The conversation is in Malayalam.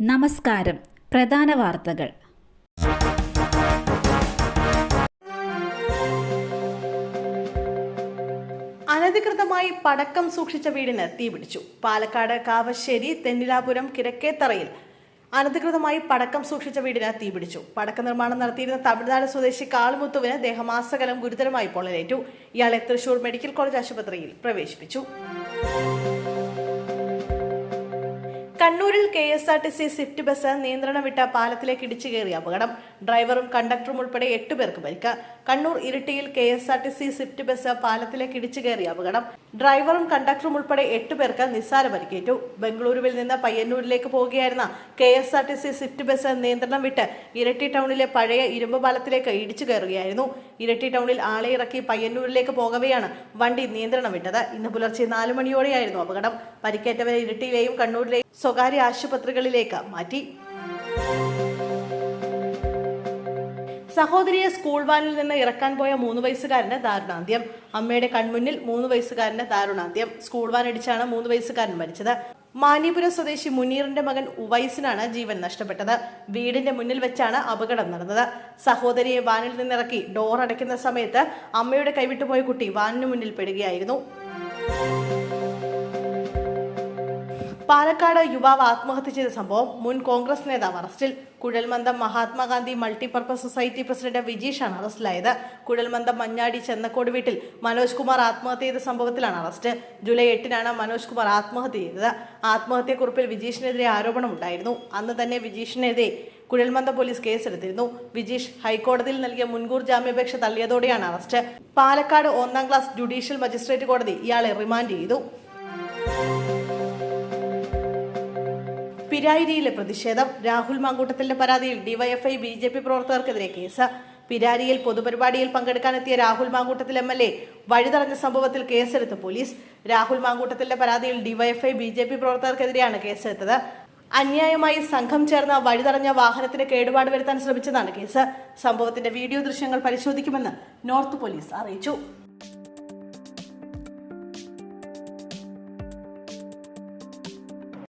നമസ്കാരം. പ്രധാന വാർത്തകൾ. അനധികൃതമായി പടക്കം സൂക്ഷിച്ച വീടിന് തീപിടിച്ചു. പാലക്കാട് കാവശ്ശേരി തെന്നിലാപുരം കിഴക്കേത്തറയിൽ അനധികൃതമായി പടക്കം സൂക്ഷിച്ച വീടിന് തീപിടിച്ചു. പടക്ക നിർമ്മാണം നടത്തിയിരുന്ന തമിഴ്നാട് സ്വദേശി കാളുമുത്തുവിന് ദേഹമാസകലം ഗുരുതരമായി പൊള്ളലേറ്റു. ഇയാളെ തൃശൂർ മെഡിക്കൽ കോളേജ് ആശുപത്രിയിൽ പ്രവേശിപ്പിച്ചു. കണ്ണൂരിൽ KSRTC സ്വിഫ്റ്റ് ബസ് നിയന്ത്രണം വിട്ട പാലത്തിലേക്ക് ഇടിച്ചു കയറിയ അപകടം. ഡ്രൈവറും കണ്ടക്ടറും ഉൾപ്പെടെ 8 പേർക്ക് പരിക്ക്. കണ്ണൂർ ഇരിട്ടിയിൽ KSRTC സ്വിഫ്റ്റ് ബസ് പാലത്തിലേക്ക് ഇടിച്ചു കയറിയ അപകടം. ഡ്രൈവറും കണ്ടക്ടറും ഉൾപ്പെടെ 8 പേർക്ക് നിസ്സാര പരിക്കേറ്റു. ബംഗളൂരുവിൽ നിന്ന് പയ്യന്നൂരിലേക്ക് പോവുകയായിരുന്ന KSRTC സ്വിഫ്റ്റ് ബസ് നിയന്ത്രണം വിട്ട് ഇരിട്ടി ടൗണിലെ പഴയ ഇരുമ്പ് പാലത്തിലേക്ക് ഇടിച്ചു കയറുകയായിരുന്നു. ഇരിട്ടി ടൗണിൽ ആളെ ഇറക്കി പയ്യന്നൂരിലേക്ക് പോകവെയാണ് വണ്ടി നിയന്ത്രണം വിട്ടത്. ഇന്ന് പുലർച്ചെ 4 മണിയോടെയായിരുന്നു അപകടം. പരിക്കേറ്റവരെ ഇരിട്ടിയിലെയും കണ്ണൂരിലെയും സ്വകാര്യ ആശുപത്രികളിലേക്ക് മാറ്റി. സഹോദരിയെ സ്കൂൾ വാനിൽ നിന്ന് ഇറക്കാൻ പോയ 3 വയസ്സുകാരന് ദാരുണാന്ത്യം. അമ്മയുടെ കൺമുന്നിൽ 3 വയസ്സുകാരന് ദാരുണാന്ത്യം. സ്കൂൾ വാൻ ഇടിച്ചാണ് 3 വയസ്സുകാരൻ മരിച്ചത്. മാനിപുരം സ്വദേശി മുനീറിന്റെ മകൻ ഉവൈസിനാണ് ജീവൻ നഷ്ടപ്പെട്ടത്. വീടിന്റെ മുന്നിൽ വെച്ചാണ് അപകടം നടന്നത്. സഹോദരിയെ വാനിൽ നിന്നിറക്കി ഡോർ അടയ്ക്കുന്ന സമയത്ത് അമ്മയുടെ കൈവിട്ടുപോയ കുട്ടി വാനിന് മുന്നിൽ പെടുകയായിരുന്നു. പാലക്കാട് യുവാവ് ആത്മഹത്യ ചെയ്ത സംഭവം. മുൻ കോൺഗ്രസ് നേതാവ് അറസ്റ്റിൽ. കുഴൽമന്ദം മഹാത്മാഗാന്ധി മൾട്ടിപർപ്പസ് സൊസൈറ്റി പ്രസിഡന്റ് വിജീഷാണ് അറസ്റ്റിലായത്. കുഴൽമന്ദം മഞ്ഞാടി ചെന്നക്കോട് വീട്ടിൽ മനോജ് കുമാർ ആത്മഹത്യ ചെയ്ത സംഭവത്തിലാണ് അറസ്റ്റ്. ജൂലൈ 8-നാണ് മനോജ് കുമാർ ആത്മഹത്യ ചെയ്തത്. ആത്മഹത്യക്കുറിപ്പിൽ വിജീഷിനെതിരെ ആരോപണമുണ്ടായിരുന്നു. അന്ന് തന്നെ വിജീഷിനെതിരെ കുഴൽമന്ദം പോലീസ് കേസെടുത്തിരുന്നു. വിജീഷ് ഹൈക്കോടതിയിൽ നൽകിയ മുൻകൂർ ജാമ്യാപേക്ഷ തള്ളിയതോടെയാണ് അറസ്റ്റ്. പാലക്കാട് 1-ാം ക്ലാസ് ജുഡീഷ്യൽ മജിസ്ട്രേറ്റ് കോടതി ഇയാളെ റിമാൻഡ് ചെയ്തു. പിരായിരിയിലെ പ്രതിഷേധം. രാഹുൽ മാങ്കൂട്ടത്തിന്റെ പരാതിയിൽ ഡിവൈഎഫ്ഐ BJP പ്രവർത്തകർക്കെതിരെ കേസ്. പിരാരിയിൽ പൊതുപരിപാടിയിൽ പങ്കെടുക്കാനെത്തിയ രാഹുൽ മാങ്കൂട്ടത്തിൽ MLA വഴിതടഞ്ഞ സംഭവത്തിൽ കേസെടുത്ത പോലീസ്. രാഹുൽ മാങ്കൂട്ടത്തിന്റെ പരാതിയിൽ ഡിവൈഎഫ്ഐ BJP പ്രവർത്തകർക്കെതിരെയാണ് കേസെടുത്തത്. അന്യായമായി സംഘം ചേർന്ന വഴിതടഞ്ഞ വാഹനത്തിന് കേടുപാട് വരുത്താൻ ശ്രമിച്ചതാണ് കേസ്. സംഭവത്തിന്റെ വീഡിയോ ദൃശ്യങ്ങൾ പരിശോധിക്കുമെന്ന് നോർത്ത് പോലീസ് അറിയിച്ചു.